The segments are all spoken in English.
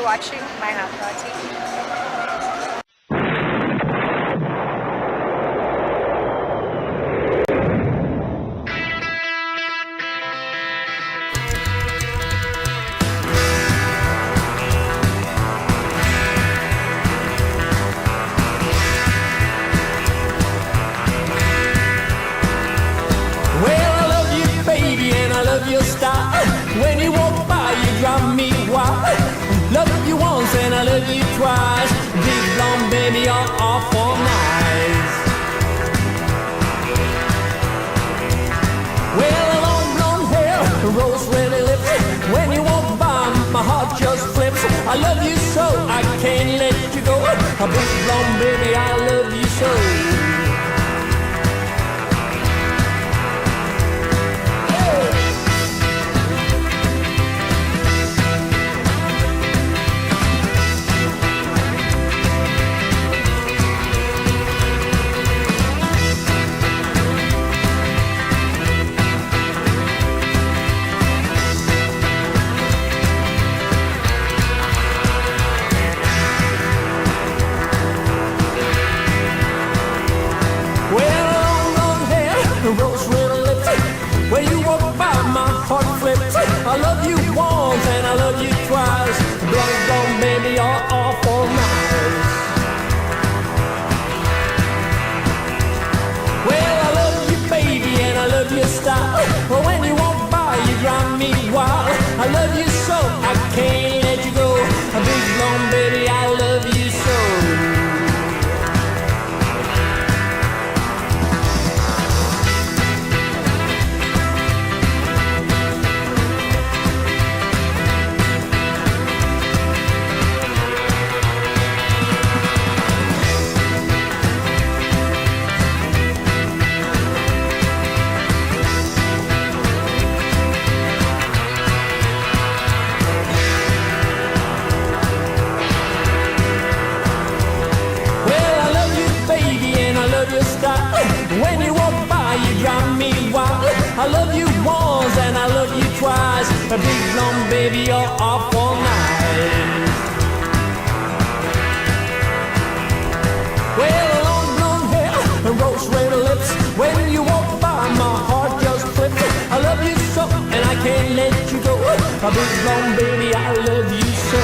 You're watching MyHotRodTV. Your style. When you walk by, you drive me wild. Love you once and I love you twice. Big blonde baby, you're awful nice. Well, long blonde hair, rose red lips. When you walk by, my heart just flips. I love you so, I can't let you go. A big blonde baby, I love you so. Rose red lips. When you walk by, my heart flips. I love you once and I love you twice. Blonde, blonde baby, you're awful nice. Well, I love you, baby, and I love your style. But when you walk by, you drive me wild. I love you so, I can't let you go. A big blonde baby, I love you so. When you walk by, you drive me wild. I love you once and I love you twice. A big blonde baby, you're awful nice. Well, long blonde hair, rose red lips. When you walk by, my heart just flips. I love you so and I can't let you go. A big blonde baby, I love you so.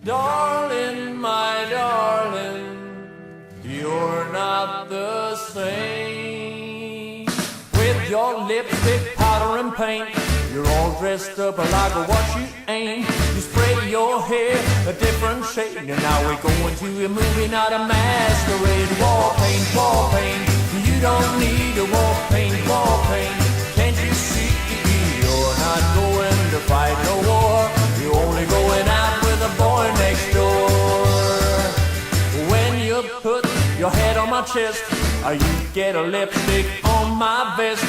Darling, my darling, you're not the same. With your lipstick, powder and paint, you're all dressed up like what you ain't. You spray your hair a different shade, and now we're going to a movie, not a masquerade. War paint, you don't need a war paint. Can't you see you're not going to fight no war? You're only going out with a boy next door. When you put your head on my chest, or you get a lipstick on my vest,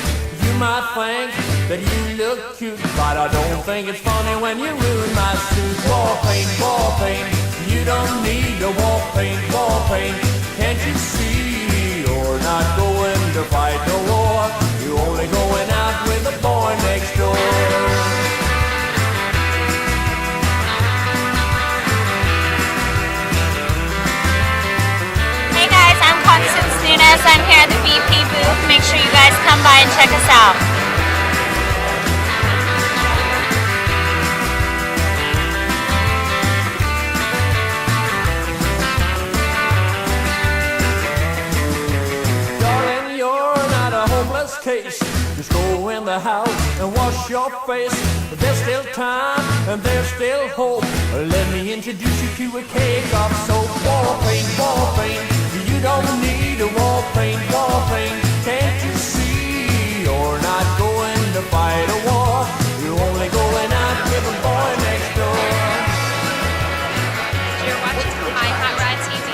you might think that you look cute, but I don't think it's funny when you ruin my suit. War paint, you don't need a war paint. Can't you see you're not going to fight no war? You're only going out with a boy next door. us, I'm here at the VP booth. Make sure you guys come by and check us out. Darling, you're not a hopeless case. Just go in the house and wash your face. There's still time and there's still hope. Let me introduce you to a cake of soap. War paint, war paint. You don't need a war paint, war paint. Can't you see you're not going to fight a war? You're only going out with a boy next door. You're watching MyHotRodTV.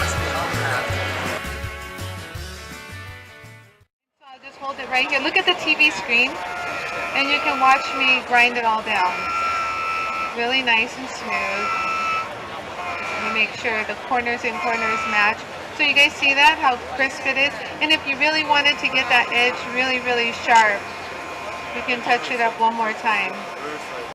So I'll just hold it right here. Look at the TV screen, and you can watch me grind it all down. Really nice and smooth. Let me make sure the corners and corners match. So you guys see that, how crisp it is? And if you really wanted to get that edge really, really sharp, you can touch it up one more time.